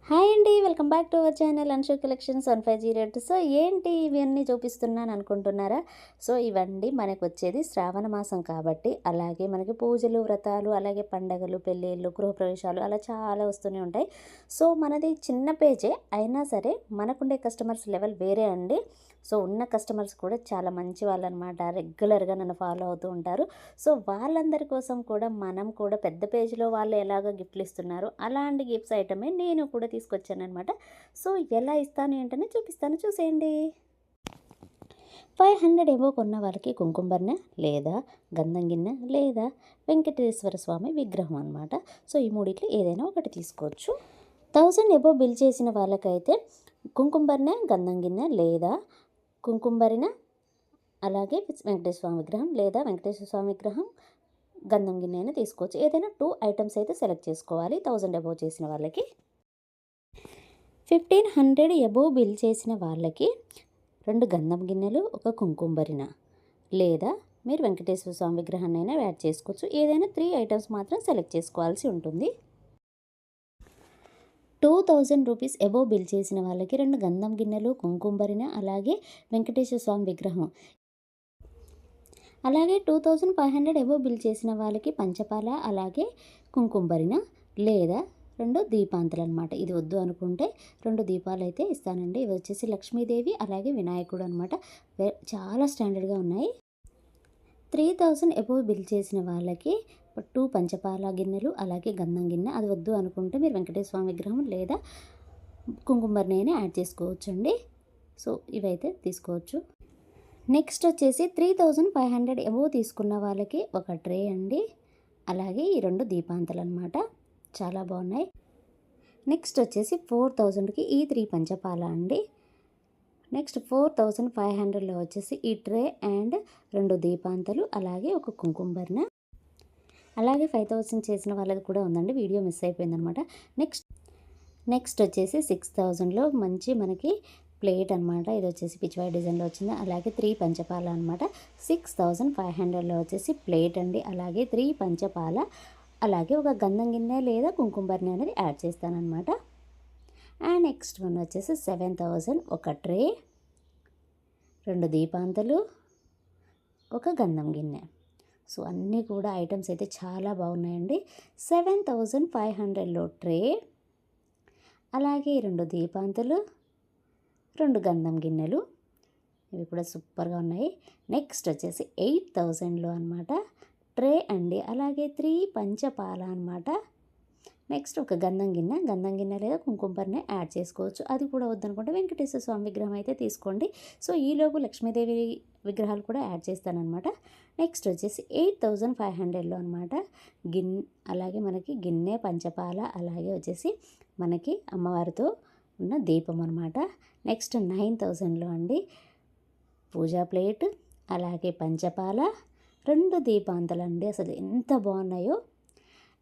Hi అండి, welcome back to our channel Anshu collections 1508. So ఏంటి ఇవన్నీ చూపిస్తున్నాను అనుకుంటున్నారా? సో ఇవన్నీ మనకు వచ్చేది శ్రావణ మాసం కాబట్టి, అలాగే మనకి పూజలు, వ్రతాలు, అలాగే పండగలు, పెళ్ళిళ్ళు, గృహప్రవేశాలు అలా చాలా వస్తూనే ఉంటాయి. సో మనది చిన్న పేజే అయినా సరే మనకుండే కస్టమర్స్ లెవెల్ వేరే అండి. సో ఉన్న కస్టమర్స్ కూడా చాలా మంచి వాళ్ళు అనమాట. రెగ్యులర్గా నన్ను ఫాలో అవుతూ ఉంటారు. సో వాళ్ళందరి కోసం కూడా మనం కూడా పెద్ద పేజ్లో వాళ్ళు ఎలాగో గిఫ్ట్లు ఇస్తున్నారు, అలాంటి గిఫ్ట్స్ ఐటమే నేను కూడా తీసుకొచ్చానమాట. సో ఎలా ఇస్తాను ఏంటని చూపిస్తాను, చూసేయండి. 500 ఏవో కొన్న వాళ్ళకి కుంకుమబర్ణ లేదా గంధం గిన్నె లేదా వెంకటేశ్వర స్వామి విగ్రహం అనమాట. సో ఈ మూడిట్లో ఏదైనా ఒకటి తీసుకోవచ్చు. 1000 ఎబో బిల్ చేసిన వాళ్ళకైతే కుంకుమబర్ణ, గంధం గిన్నె లేదా కుంకుమబరిన, అలాగే వెంకటేశ్వర స్వామి విగ్రహం లేదా వెంకటేశ్వర స్వామి విగ్రహం గంధం గిన్నె అయినా తీసుకోవచ్చు. ఏదైనా 2 ఐటమ్స్ అయితే సెలెక్ట్ చేసుకోవాలి 1000 ఎబో చేసిన వాళ్ళకి. 1500 ఎబో బిల్ చేసిన వాళ్ళకి 2 గంధం గిన్నెలు, ఒక కుంకుమబరిన లేదా మీరు వెంకటేశ్వర స్వామి విగ్రహాన్ని అయినా యాడ్ చేసుకోవచ్చు. ఏదైనా 3 ఐటమ్స్ మాత్రం సెలెక్ట్ చేసుకోవాల్సి ఉంటుంది. 2000 రూపీస్ ఎబో బిల్ చేసిన వాళ్ళకి 2 గంధం గిన్నెలు, కుంకుమబరిన, అలాగే వెంకటేశ్వర స్వామి విగ్రహం. అలాగే 2500 ఎబో బిల్ చేసిన వాళ్ళకి పంచపాల, అలాగే కుంకుమబరిన లేదా 2 దీపాంతలు అనమాట. ఇది వద్దు అనుకుంటే 2 దీపాలు అయితే ఇస్తానండి. ఇవి వచ్చేసి లక్ష్మీదేవి అలాగే వినాయకుడు అనమాట. చాలా స్టాండర్డ్గా ఉన్నాయి. 3000 ఎబో బిల్ చేసిన వాళ్ళకి 2 పంచపాల గిన్నెలు అలాగే గంధం గిన్నె. అది వద్దు అనుకుంటే మీరు వెంకటేశ్వర స్వామి విగ్రహం లేదా కుంకుమబరిని యాడ్ చేసుకోవచ్చండి. సో ఇవైతే తీసుకోవచ్చు. నెక్స్ట్ వచ్చేసి 3500 ఎబో తీసుకున్న వాళ్ళకి ఒక ట్రే అండి, అలాగే ఈ 2 దీపాంతలు అనమాట. చాలా బాగున్నాయి. నెక్స్ట్ వచ్చేసి 4000కి ఈ 3 పంచపాల అండి. నెక్స్ట్ 4500లో వచ్చేసి ఈ ట్రే అండ్ 2 దీపాంతలు అలాగే ఒక కుంకుమబరిన. అలాగే 5000 చేసిన వాళ్ళది కూడా ఉందండి, వీడియో మిస్ అయిపోయిందనమాట. నెక్స్ట్ వచ్చేసి 6000లో మంచి మనకి ప్లేట్ అనమాట. ఇది వచ్చేసి పిచ్చివాయి డిజైన్లో వచ్చింది. అలాగే 3 పంచపాల అనమాట. 6500లో వచ్చేసి ప్లేట్ అండి, అలాగే 3 పంచపాల, అలాగే ఒక గంధం గిన్నె లేదా కుంకుమబరిని అనేది యాడ్ చేస్తానమాట. అండ్ నెక్స్ట్ వన్ వచ్చేసి 7000 ఒక ట్రే, 2 దీపాంతలు, ఒక గంధం గిన్నె. సో అన్నీ కూడా ఐటమ్స్ అయితే చాలా బాగున్నాయండి. 7500లో ట్రే, అలాగే 2 దీపాంతలు, 2 గంధం గిన్నెలు. ఇవి కూడా సూపర్గా ఉన్నాయి. నెక్స్ట్ వచ్చేసి 8000లో అనమాట ట్రే అండి, అలాగే 3 పంచపాల అనమాట. నెక్స్ట్ ఒక గంధం గిన్నె లేదా కుంకుమబరిని యాడ్ చేసుకోవచ్చు. అది కూడా వద్దనుకుంటే వెంకటేశ్వర స్వామి విగ్రహం అయితే తీసుకోండి. సో ఈలోపు లక్ష్మీదేవి విగ్రహాలు కూడా యాడ్ చేస్తానమాట. నెక్స్ట్ వచ్చేసి 8500లో అనమాట అలాగే మనకి గిన్నె, పంచపాల, అలాగే వచ్చేసి మనకి అమ్మవారితో ఉన్న దీపం అనమాట. నెక్స్ట్ 9000లో అండి పూజా ప్లేట్, అలాగే పంచపాల, 2 దీపాంతలు అండి. అసలు ఎంత బాగున్నాయో.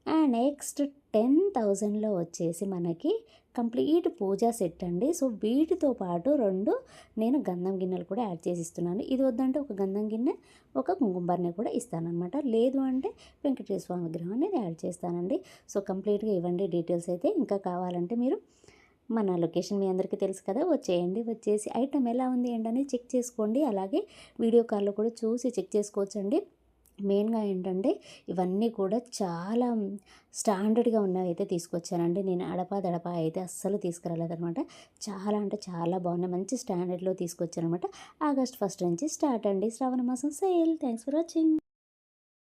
అండ్ నెక్స్ట్ 10,000లో వచ్చేసి మనకి కంప్లీట్ పూజా సెట్ అండి. సో వీటితో పాటు 2 నేను గంధం గిన్నెలు కూడా యాడ్ చేసి ఇస్తున్నాను. ఇది వద్దంటే ఒక గంధం గిన్నె, ఒక కుంకుమబరిని కూడా ఇస్తానమాట. లేదు అంటే వెంకటేశ్వర స్వామి విగ్రహం అనేది యాడ్ చేస్తానండి. సో కంప్లీట్గా ఇవ్వండి డీటెయిల్స్ అయితే. ఇంకా కావాలంటే మీరు మన లొకేషన్ మీ అందరికీ తెలుసు కదా, వచ్చేసి ఐటమ్ ఎలా ఉంది ఏంటనేది చెక్ చేసుకోండి. అలాగే వీడియో కాల్లో కూడా చూసి చెక్ చేసుకోవచ్చండి. మెయిన్గా ఏంటంటే ఇవన్నీ కూడా చాలా స్టాండర్డ్గా ఉన్నవి అయితే తీసుకొచ్చానండి. నేను అడపా అయితే అస్సలు తీసుకురాలేదనమాట. చాలా అంటే చాలా బాగున్నాయి, మంచి స్టాండర్డ్లో తీసుకొచ్చానమాట. ఆగస్ట్ 1 నుంచి స్టార్ట్ అండి శ్రావణ మాసం సేల్. Thanks for watching.